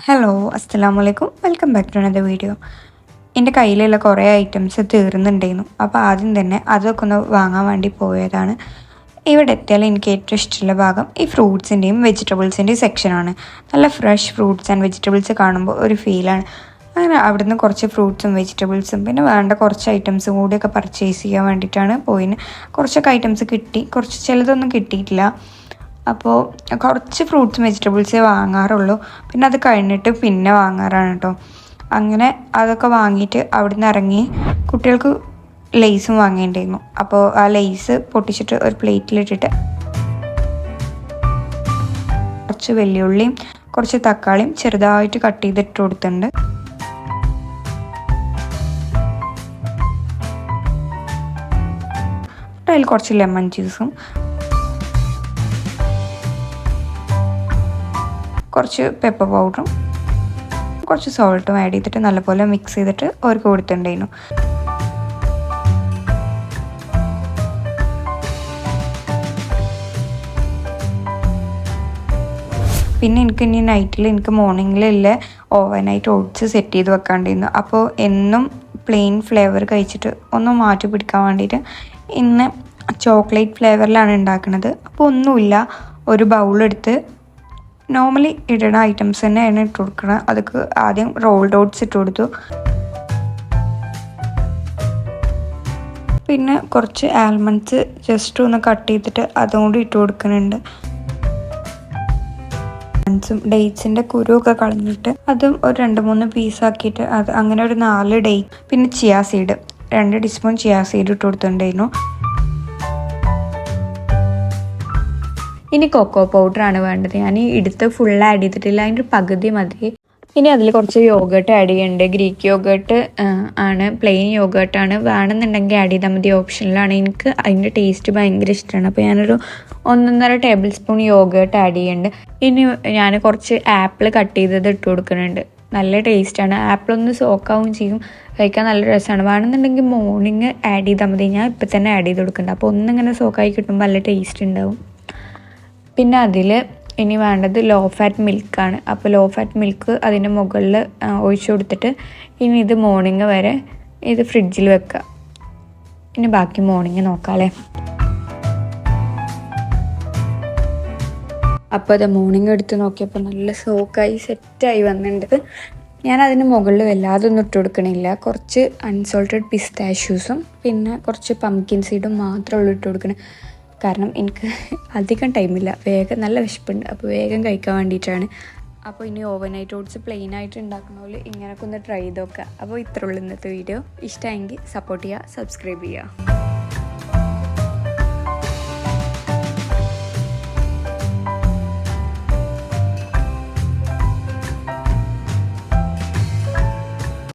Hello അസ്സലാമലൈക്കും, welcome back to another video. എൻ്റെ കയ്യിലുള്ള കുറേ ഐറ്റംസ് തീർന്നുണ്ടായിരുന്നു. അപ്പോൾ ആദ്യം തന്നെ അതൊക്കെ ഒന്ന് വാങ്ങാൻ വേണ്ടി പോയതാണ്. ഇവിടെ എത്തിയാൽ എനിക്ക് ഏറ്റവും ഇഷ്ടമുള്ള ഭാഗം ഈ ഫ്രൂട്ട്സിൻ്റെയും വെജിറ്റബിൾസിൻ്റെയും സെക്ഷനാണ്. നല്ല ഫ്രഷ് ഫ്രൂട്ട്സ് ആൻഡ് വെജിറ്റബിൾസ് കാണുമ്പോൾ ഒരു ഫീലാണ്. അങ്ങനെ അവിടുന്ന് കുറച്ച് ഫ്രൂട്ട്സും വെജിറ്റബിൾസും പിന്നെ വേണ്ട കുറച്ച് ഐറ്റംസും കൂടിയൊക്കെ പർച്ചേസ് ചെയ്യാൻ വേണ്ടിയിട്ടാണ് പോയിന്. കുറച്ചൊക്കെ ഐറ്റംസ് കിട്ടി, കുറച്ച് ചിലതൊന്നും കിട്ടിയിട്ടില്ല. അപ്പോൾ കുറച്ച് ഫ്രൂട്ട്സും വെജിറ്റബിൾസേ വാങ്ങാറുള്ളൂ. പിന്നെ അത് കഴിഞ്ഞിട്ട് പിന്നെ വാങ്ങാറാണ് കേട്ടോ. അങ്ങനെ അതൊക്കെ വാങ്ങിയിട്ട് അവിടെ നിന്ന് ഇറങ്ങി കുട്ടികൾക്ക് ലേസും വാങ്ങേണ്ടിയിരുന്നു. അപ്പോൾ ആ ലേസ് പൊട്ടിച്ചിട്ട് ഒരു പ്ലേറ്റിലിട്ടിട്ട് കുറച്ച് വെള്ളിയുള്ളിയും കുറച്ച് തക്കാളിയും ചെറുതായിട്ട് കട്ട് ചെയ്തിട്ട് കൊടുത്തിട്ടുണ്ട്. അതിൽ കുറച്ച് ലെമൺ ജ്യൂസും കുറച്ച് പെപ്പർ പൗഡറും കുറച്ച് സോൾട്ടും ആഡ് ചെയ്തിട്ട് നല്ലപോലെ മിക്സ് ചെയ്തിട്ട് അവർക്ക് കൊടുത്തിട്ടുണ്ടായിരുന്നു. പിന്നെ എനിക്ക് ഇനി നൈറ്റിൽ മോർണിംഗിലുള്ള ഓവർനൈറ്റ് ഓട്സ് സെറ്റ് ചെയ്ത് വെക്കാണ്ടിരുന്നു. അപ്പോൾ എന്നും പ്ലെയിൻ ഫ്ലേവർ കഴിച്ചിട്ട് ഒന്ന് മാറ്റി പിടിക്കാൻ വേണ്ടിയിട്ട് ഇന്ന് ചോക്ലേറ്റ് ഫ്ലേവറിലാണ് ഉണ്ടാക്കുന്നത്. അപ്പോൾ ഒന്നുമില്ല, ഒരു ബൗളെടുത്ത് നോർമലി ഇടുന്ന ഐറ്റംസ് തന്നെയാണ് ഇട്ട് കൊടുക്കണം. അതൊക്കെ ആദ്യം റോൾഡ് ഓട്സ് ഇട്ട് കൊടുത്തു. പിന്നെ കുറച്ച് ആൽമണ്ട്സ് ജസ്റ്റ് ഒന്ന് കട്ട് ചെയ്തിട്ട് അതും കൂടി ഇട്ട് കൊടുക്കുന്നുണ്ട്. ഡേറ്റ്സിൻ്റെ കുരുവൊക്കെ കളഞ്ഞിട്ട് അതും ഒരു 2-3 പീസാക്കിയിട്ട് അത് അങ്ങനെ ഒരു 4 ഡേറ്റ്. പിന്നെ chia seed 2 teaspoon chia seed ഇട്ട് കൊടുത്തിട്ടുണ്ടായിരുന്നു. ഇനി കൊക്കോ പൗഡറാണ് വേണ്ടത്. ഞാൻ ഈ എടുത്ത് ഫുൾ ആഡ് ചെയ്തിട്ടില്ല, അതിൻ്റെ പകുതി മതി. ഇനി അതിൽ കുറച്ച് യോഗേർട്ട് ആഡ് ചെയ്യുന്നുണ്ട്. ഗ്രീക്ക് യോഗേർട്ട് ആണ്, പ്ലെയിൻ യോഗേർട്ടാണ്. വേണമെന്നുണ്ടെങ്കിൽ ആഡ് ചെയ്താൽ മതി, ഓപ്ഷനിലാണ്. എനിക്ക് അതിൻ്റെ ടേസ്റ്റ് ഭയങ്കര ഇഷ്ടമാണ്. അപ്പോൾ ഞാനൊരു 1.5 ടേബിൾ സ്പൂൺ യോഗേർട്ട് ആഡ് ചെയ്യുന്നുണ്ട്. ഇനി ഞാൻ കുറച്ച് ആപ്പിൾ കട്ട് ചെയ്തത് ഇട്ട് കൊടുക്കുന്നുണ്ട്. നല്ല ടേസ്റ്റാണ്. ആപ്പിളൊന്ന് സോക്കാവും ചെയ്യും, കഴിക്കാൻ നല്ല രസമാണ്. വേണമെന്നുണ്ടെങ്കിൽ മോർണിംഗ് ആഡ് ചെയ്താൽ മതി. ഞാൻ ഇപ്പം തന്നെ ആഡ് ചെയ്ത് കൊടുക്കുന്നുണ്ട്. അപ്പോൾ ഒന്നിങ്ങനെ സോക്കായി കിട്ടുമ്പോൾ നല്ല ടേസ്റ്റ് ഉണ്ടാവും. പിന്നെ അതിൽ ഇനി വേണ്ടത് ലോ ഫാറ്റ് മിൽക്കാണ്. അപ്പോൾ ലോ ഫാറ്റ് മിൽക്ക് അതിൻ്റെ മുകളിൽ ഒഴിച്ചു കൊടുത്തിട്ട് ഇനി ഇത് മോർണിംഗ് വരെ ഇത് ഫ്രിഡ്ജിൽ വെക്കുക. ഇനി ബാക്കി മോർണിംഗ് നോക്കാമല്ലേ. അപ്പോൾ അത് മോർണിംഗ് എടുത്ത് നോക്കിയപ്പോൾ നല്ല സോക്കായി സെറ്റായി വന്നിട്ടുണ്ട്. ഞാൻ അതിന് മുകളിൽ വല്ലാതെ ഒന്നും ഇട്ട് കൊടുക്കണില്ല. കുറച്ച് അൺസോൾട്ടഡ് പിസ്താഷ്യൂസും പിന്നെ കുറച്ച് പംകിൻ സീഡും മാത്രമേ ഉള്ളൂ ഇട്ട് കൊടുക്കണേ. കാരണം എനിക്ക് അധികം ടൈമില്ല, വേഗം നല്ല വിശപ്പുണ്ട്, അപ്പോൾ വേഗം കഴിക്കാൻ വേണ്ടിയിട്ടാണ്. അപ്പോൾ ഇനി ഓവർനൈറ്റ് ഓട്സ് പ്ലെയിൻ ആയിട്ട് ഉണ്ടാക്കുന്ന പോലെ ഇങ്ങനെയൊക്കെ ഒന്ന് ട്രൈ ചെയ്ത് നോക്കുക. അപ്പോൾ ഇത്രയുള്ളൂ ഇന്നത്തെ വീഡിയോ. ഇഷ്ടമെങ്കിൽ സപ്പോർട്ട് ചെയ്യുക, സബ്സ്ക്രൈബ് ചെയ്യുക.